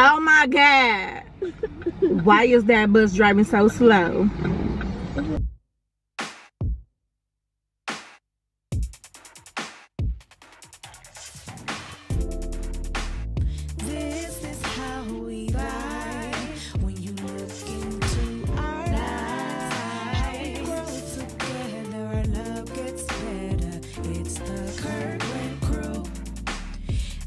Oh my God. Why is that bus driving so slow? This is how we vibe when you look into our lives. How we grow together, our love gets better. It's the Kirkland Crew.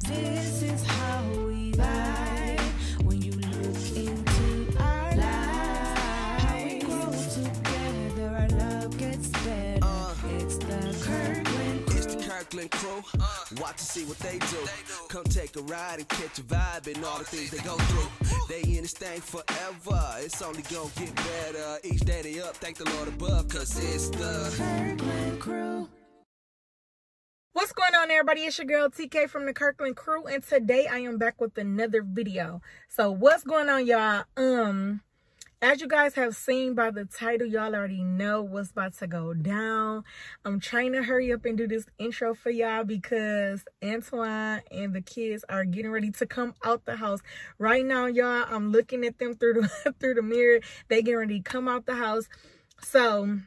This is how we vibe when you look into our lives. How we grow together, our love gets better. It's the Kirkland Crew. It's the Kirkland Crew. Watch to see what they do. Come take a ride and catch a vibe and all the things they go through. They in this thing forever. It's only gonna get better. Each day they up, thank the Lord above, cause it's the Kirkland Crew. What's going on, everybody? It's your girl TK from the Kirkland Crew, and today I am back with another video. So what's going on, y'all? As you guys have seen by the title, y'all already know what's about to go down. I'm trying to hurry up and do this intro for y'all because Antoine and the kids are getting ready to come out the house right now, y'all. I'm looking at them through the through the mirror. They getting ready to come out the house, so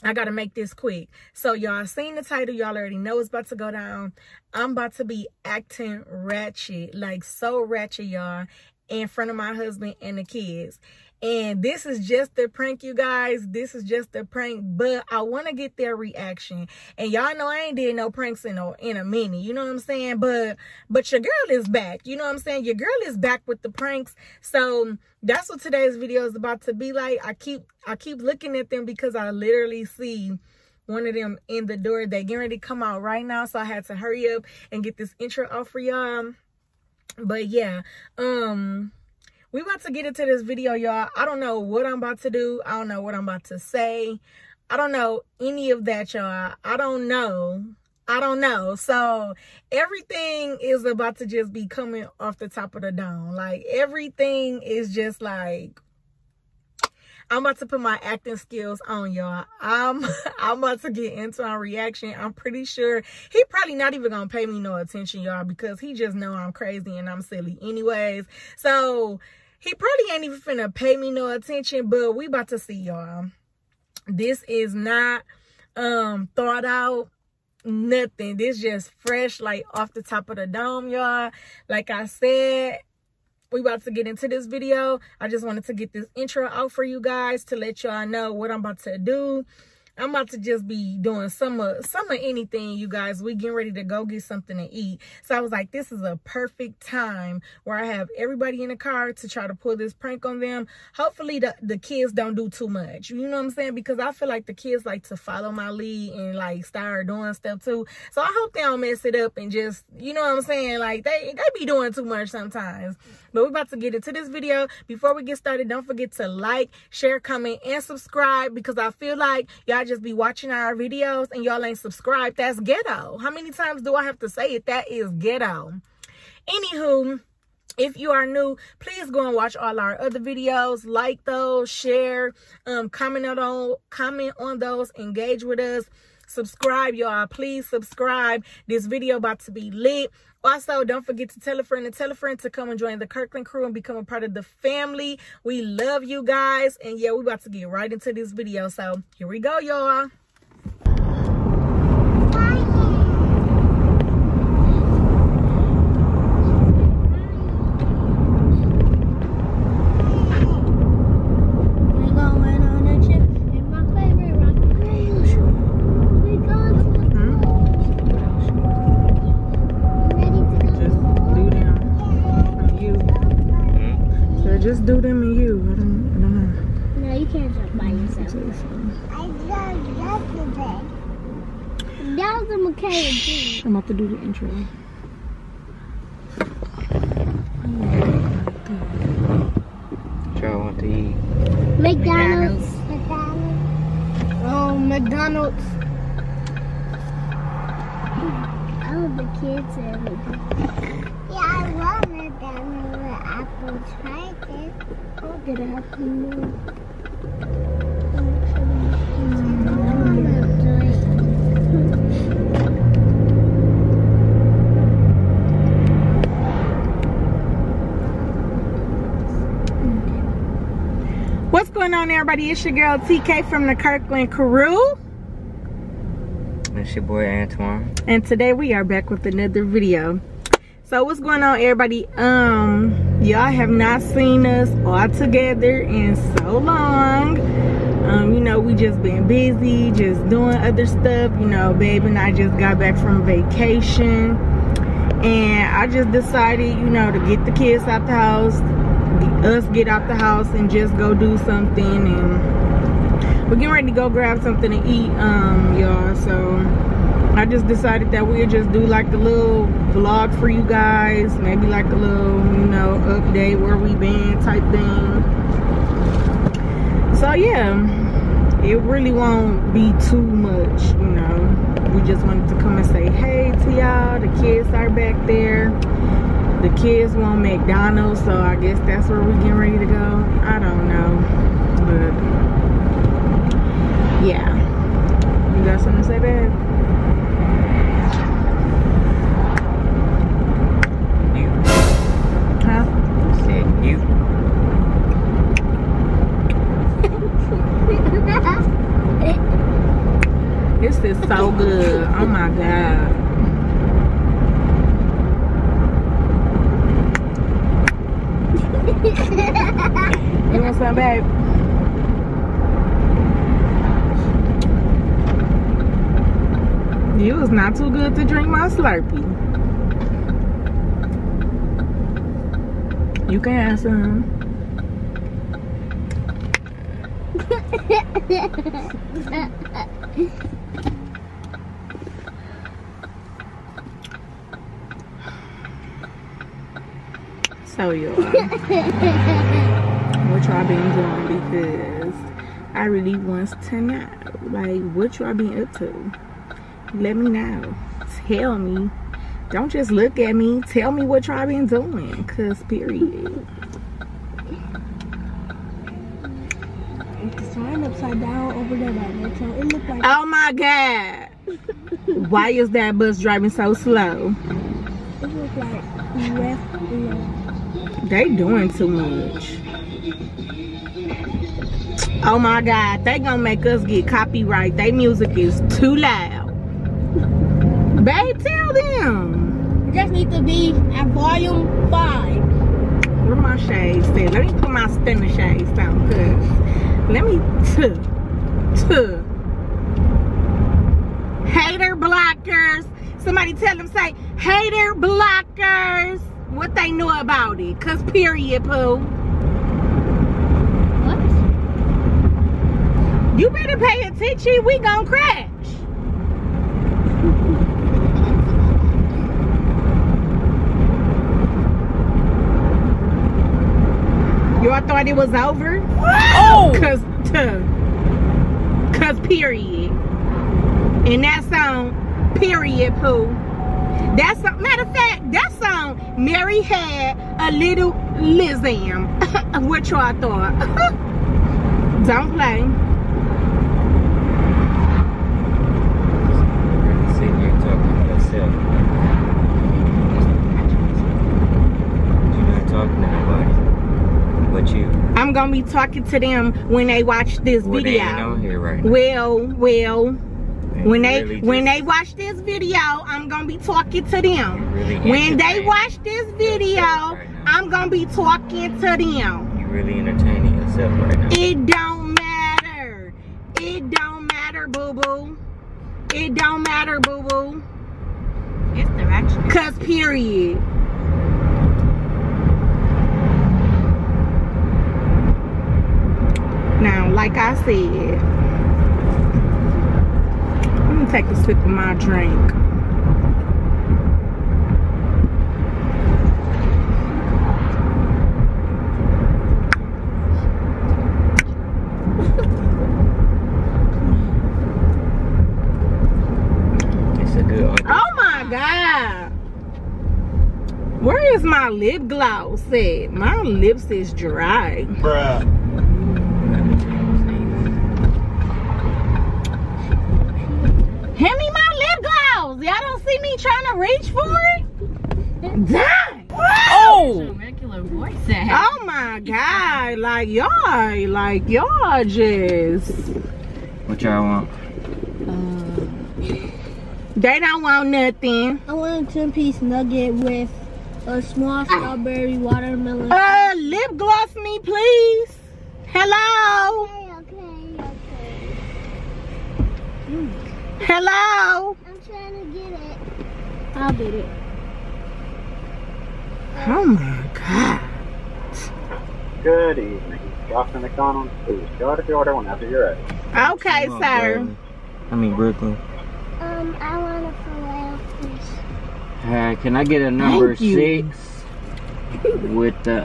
I gotta make this quick. So y'all seen the title, y'all already know it's about to go down. I'm about to be acting ratchet, like so ratchet, y'all, in front of my husband and the kids. And this is just a prank, you guys. This is just a prank, but I want to get their reaction. And y'all know I ain't did no pranks in a minute, you know what I'm saying? But your girl is back, you know what I'm saying? Your girl is back with the pranks. So that's what today's video is about to be like. I keep looking at them because I literally see one of them in the door. They getting ready to come out right now, so I had to hurry up and get this intro off for y'all. But yeah, we about to get into this video, y'all. I don't know what I'm about to do. I don't know what I'm about to say. I don't know any of that, y'all. I don't know. So everything is about to just be coming off the top of the dome. Like, everything is just like, I'm about to put my acting skills on, y'all. I'm about to get into our reaction. I'm pretty sure he probably not even gonna pay me no attention, y'all, because he just know I'm crazy and I'm silly anyways. So he probably ain't even finna pay me no attention, but we about to see, y'all. This is not thought out, nothing. This just fresh, like off the top of the dome, y'all. Like I said, we about to get into this video. I just wanted to get this intro out for you guys to let y'all know what I'm about to do. I'm about to just be doing some of anything, you guys. We getting ready to go get something to eat. So I was like, this is a perfect time where I have everybody in the car to try to pull this prank on them. Hopefully the kids don't do too much. You know what I'm saying? Because I feel like the kids like to follow my lead and like start doing stuff too. So I hope they don't mess it up and just, you know what I'm saying? Like they be doing too much sometimes. But we're about to get into this video. Before we get started, don't forget to like, share, comment, and subscribe, because I feel like y'all just be watching our videos and y'all ain't subscribed. That's ghetto. How many times do I have to say it? That is ghetto. Anywho, if you are new, please go and watch all our other videos. Like those, share, comment on those, engage with us. Subscribe, y'all. Please subscribe. This video about to be lit. Also, don't forget to tell a friend to come and join the Kirkland Crew and become a part of the family. We love you guys. And yeah, we're about to get right into this video. So here we go, y'all. Just do them and you. I don't know. No, you can't jump by yourself. I love yesterday. That was a Michaela too. I'm about to do the intro. What y'all want to eat? McDonald's. McDonald's. Oh, the kids everything. Yeah, I love McDonald's with apple trices. I'll get an apple. What's going on, everybody? It's your girl TK from the Kirkland Crew. It's your boy Antoine. And today we are back with another video. So what's going on, everybody? Y'all have not seen us all together in so long. You know, we just been busy, just doing other stuff. You know, babe and I just got back from vacation. And I just decided, you know, to get the kids out the house, us get out the house and just go do something. And we're getting ready to go grab something to eat, y'all. So I just decided that we'll just do like a little vlog for you guys. Maybe like a little, you know, update where we been type thing. So yeah, it really won't be too much, you know. We just wanted to come and say hey to y'all. The kids are back there. The kids want McDonald's, so I guess that's where we're getting ready to go. I don't know, but yeah. You got something to say, babe? You. Huh? I said you. This is so good. Oh my God. You want some, babe? You was not too good to drink my Slurpee. You can have some. So y'all, what y'all been doing? Because I really want to know, like, what y'all been up to. Let me know. Tell me. Don't just look at me. Tell me what y'all been doing. Cause period. It's the sign upside down over there by Metro. It looked like. Oh my God. Why is that bus driving so slow? It looked like left. They doing too much. Oh my God, they gonna make us get copyright. They music is too loud. Babe, tell them. You just need to be at volume 5. Where my shades at? Let me put my spinner shades down, cause let me hater blockers. Somebody tell them, say hater blockers. What they know about it, cause period, Pooh. What? You better pay attention, we gon' crash. Y'all thought it was over? Oh! Cause period. And that song, period, Pooh. That's a matter of fact, that song Mary had a little Lizam. What y'all thought? Don't play. Sitting here talking to yourself. You're not talking to nobody. But you. I'm gonna be talking to them when they watch this Well, video. they ain't on here right now. Well. And When really they watch this video, I'm gonna be talking to them. Really When they entertaining watch this video, yourself right now. I'm gonna be talking to them. You really entertaining yourself right now. It don't matter. It don't matter, boo-boo. It don't matter, boo-boo. It's direction. Cause period. Now, like I said, let me take a sip of my drink. It's a good one. Oh my God. Where is my lip gloss at? My lips is dry. Bruh. Hand me my lip gloss. Y'all don't see me trying to reach for it? Dang. Oh! Regular her voice at? Oh my God, like y'all just. What y'all want? They don't want nothing. I want a 10-piece nugget with a small strawberry watermelon. Lip gloss me, please. Hello. Okay. Hello. I'm trying to get it. I'll get it. Oh my God. Good evening. Johnson McDonald, please go to the order whenever you're ready. Okay, Come on, sir. Brooklyn. I mean Brooklyn. I want a filet of fish. Can I get a number Thank you. 6 with the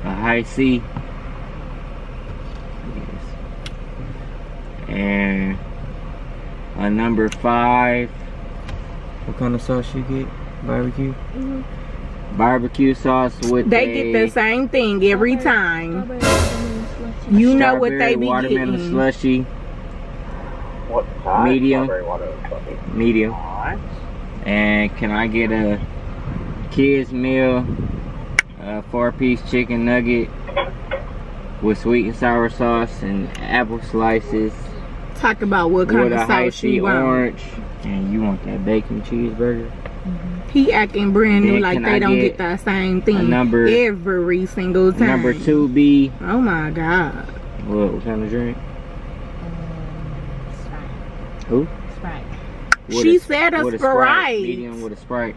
a high C? Yes. And a number 5. What kind of sauce you get? Barbecue? Barbecue sauce with They get the same thing every time. Strawberry watermelon slushy. You know what they be watermelon getting. slushy, What size? Medium. Strawberry watermelon slushy. medium. Alright. And can I get a kids meal, a 4-piece chicken nugget with sweet and sour sauce and apple slices Talk about what kind with a of high sauce C you want. orange. And you want that bacon cheeseburger? He acting brand new Then like can they I don't get get the same thing a number- every single time. Number 2B. Oh my God. What kind of drink? Sprite. Who? Sprite. With She said a with Sprite. Medium with a Sprite.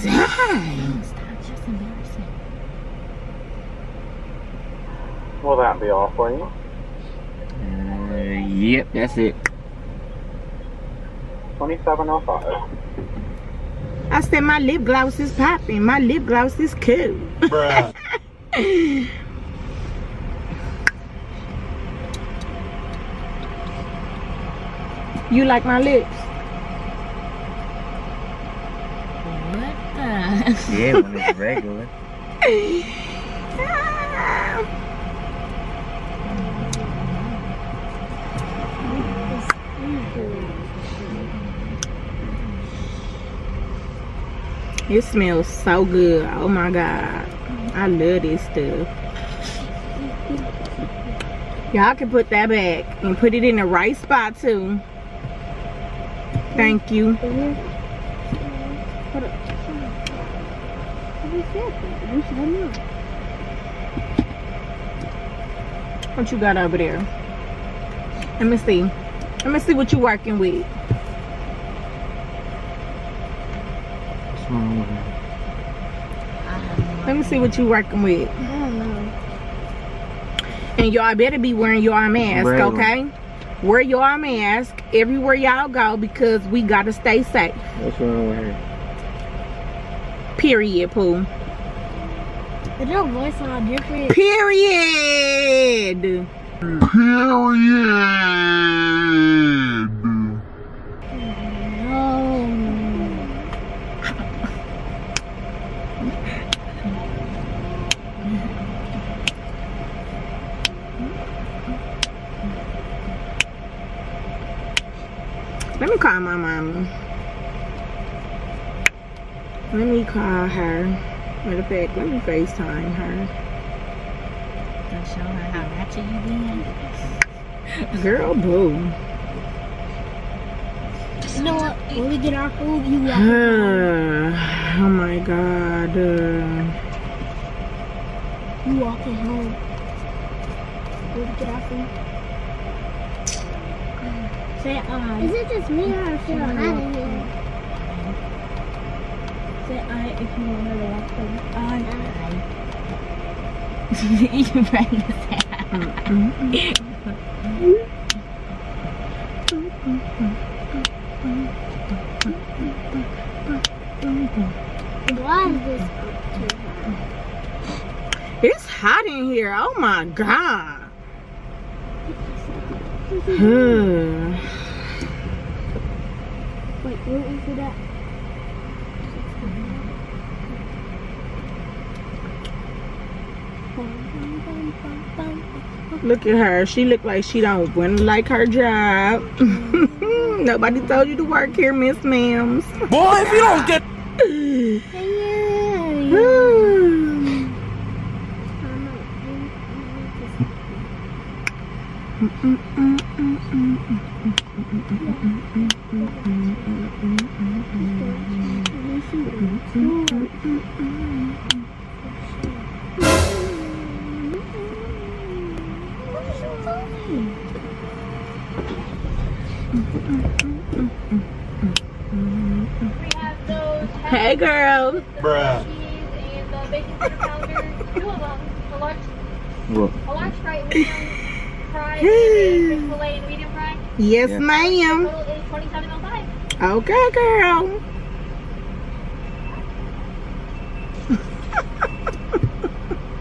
Dang. Stop, just embarrassing. Will that be all for you? Yep, that's it. 2705. I said my lip gloss is popping. My lip gloss is cool. Bruh. You like my lips? What the? Yeah, when it's regular. It smells so good. Oh my God. I love this stuff. Y'all can put that back and put it in the right spot too. Thank you. What you got over there? Let me see. Let me see what you working with. What's wrong with her? Let me see what you working with. I don't know. And y'all better be wearing your mask, Right. okay? Wear your mask everywhere y'all go because we gotta stay safe. What's wrong with her? Period, Pooh. Is your voice all different? Period. Let me call my mama. Let me call her. Matter of fact, let me FaceTime her. Don't show her how ratchet you been. Girl, boo. You know what? When we get our food, you walk. Oh my God. You walking home. When we get our food. Say I. Is it just me or I feel hot in here? Say I if you want her to walk home. You ready to say Why is this up too It's hot in here. Oh my God. Wait, what is that? Look at her. She look like she don't want to like her job. Nobody told you to work here, Miss Ma'ams. Boy, if you don't get Hey, girl. Bruh. And the bacon butter pounder, two of them, What? a large fry, medium fry, and a fish fillet and medium fry. Yes, Yeah. ma'am. Total is $27.05. Okay, girl.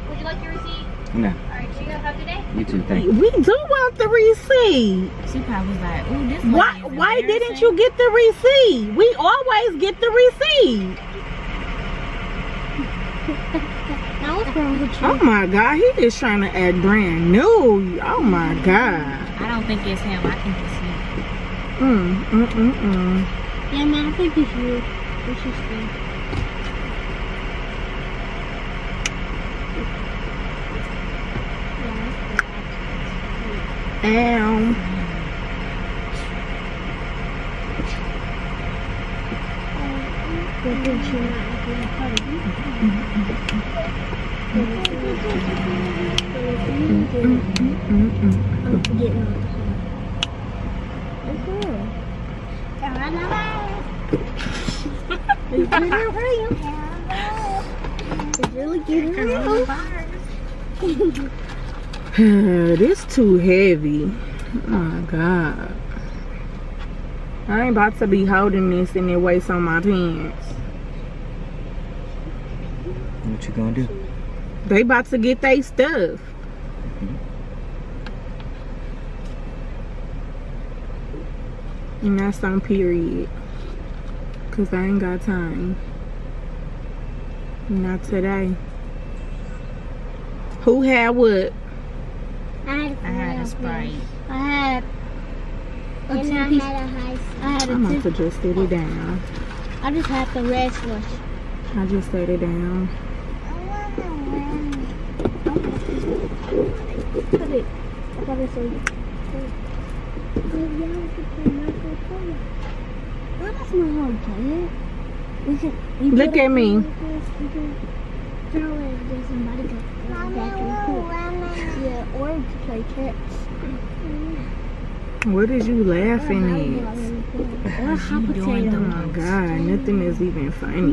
Would you like your receipt? No. All right, so you guys have today. You too. Thank you. We do want the receipt. She probably was like, ooh, this Why? lady is Why didn't embarrassing. you get the receipt? We always get the receipt. Now what's wrong with you? Oh my God, he is trying to act brand new. Oh my God. I don't think it's him. I think it's you. Yeah, man, I think it's you. We should see. Ow. What did you not do? I'm forgetting all the It's really getting real. This too heavy. Oh my God. I ain't about to be holding this and it weighs on my pants. What you gonna do? They about to get their stuff. And that's on period. Cause I ain't got time. Not today. Who had what? I had a Sprite. I had a And I two-piece. had a high I had a I'm two. about to just set it down. I just had the red slush. I just set it down. Put it. I thought it said. Oh, that's not how to play it. We can, Look at me. We can throw it and somebody go back and forth. Yeah, or to play tricks. What is you laughing at? Or hot you doing potato. Oh my God, nothing is even funny.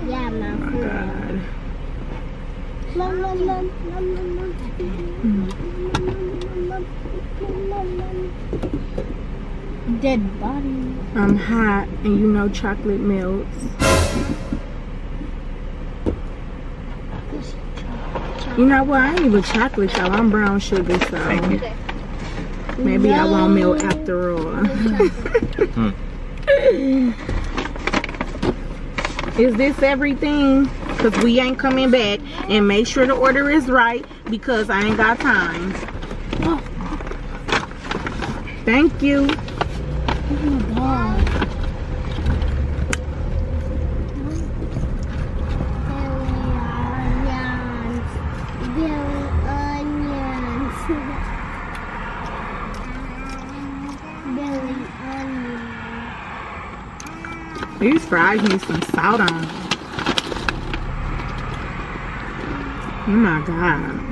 Yeah, Oh my no. God. Lum, lum, lum, lum, lum, lum. Dead body. I'm hot and you know chocolate melts. You know what? I ain't even chocolate though. I'm brown sugar, so Thank you. maybe I won't melt after all. Is this everything? Because we ain't coming back. And make sure the order is right because I ain't got time. Thank you. These fries need some salt on them. Oh my God.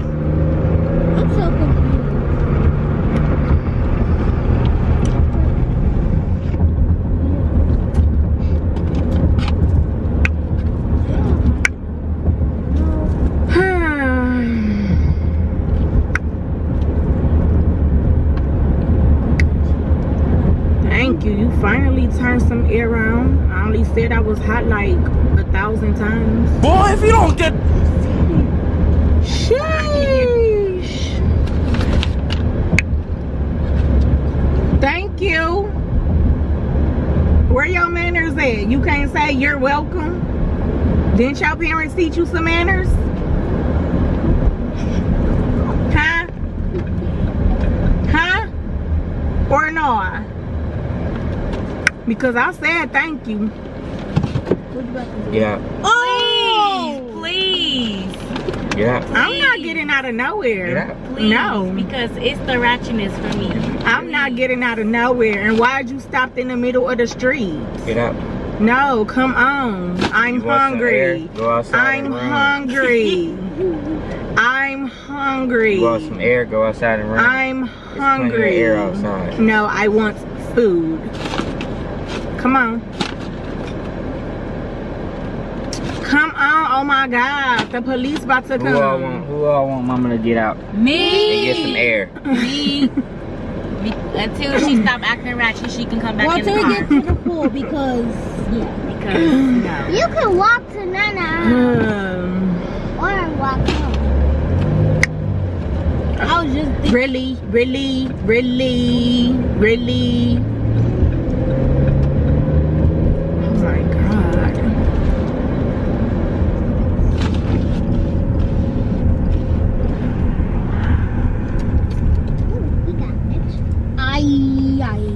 I'm so confused. Thank you. You finally turned some air on. I only said I was hot like 1,000 times. Boy, if you don't get Sheesh. You're welcome. Didn't your parents teach you some manners? Huh? Huh? Or no? Because I said thank you. Yeah. Oh, please. Yeah. I'm not getting out of nowhere. Yeah. Please, No. because it's the ratchetness for me. I'm not getting out of nowhere. And why'd you stop in the middle of the street? Get up. No, come on. I'm You want some air? hungry. Go outside I'm and run. hungry. I'm hungry. You want some air? Go outside and run. I'm There's plenty of hungry. air outside. No, I want food. Come on. Come on. Oh my God. The police about to come. Who all want mama to get out Me. and get some air? Me. Until she stop acting ratchet, she can come back in the Until car. we get to the pool, because, yeah. Because, no. You can walk to Nana or walk home. I was just thinking. Really? Oh my God. We got it.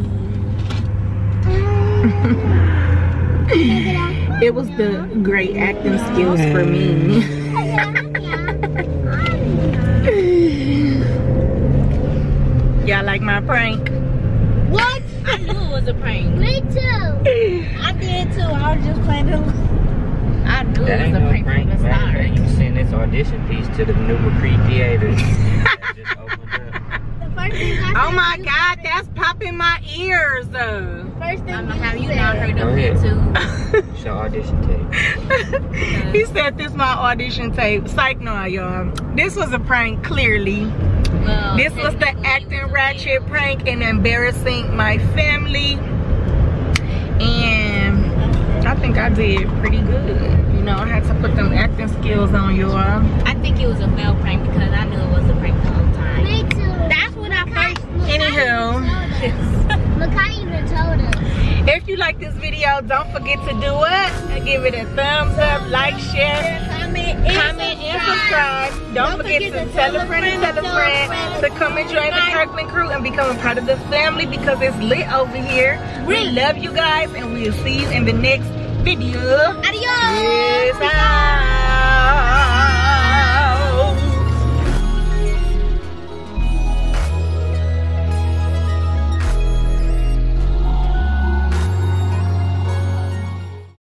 It was the great acting skills for me. Y'all like my prank? What? I knew it was a prank. Me too. I did too. I was just playing those. I knew That it ain't was a no prank prank, from the man. start. You send this audition piece to the Newell Creek Theater. Just opened up. The first thing I Oh my God, that's popping my ears. First thing I'm gonna you have you said. not heard Go of ahead. it too. It's your audition tape. He said this my audition tape. Psych no, y'all. This was a prank, clearly. Well, This was the technically, acting it was a ratchet prank and embarrassing my family. And I think I did pretty good. You know, I had to put them acting skills on y'all. I think it was a failed prank because I knew it was a prank the whole time. Me too. That's what I first. Anywho. Makai even told us. If you like this video, don't forget to do what? Give it a thumbs up, like, share, comment, and subscribe. Don't forget to tell a friend and tell a friend to come and join the Kirkland crew and become a part of the family because it's lit over here. We love you guys and we'll see you in the next video. Adios. Peace out.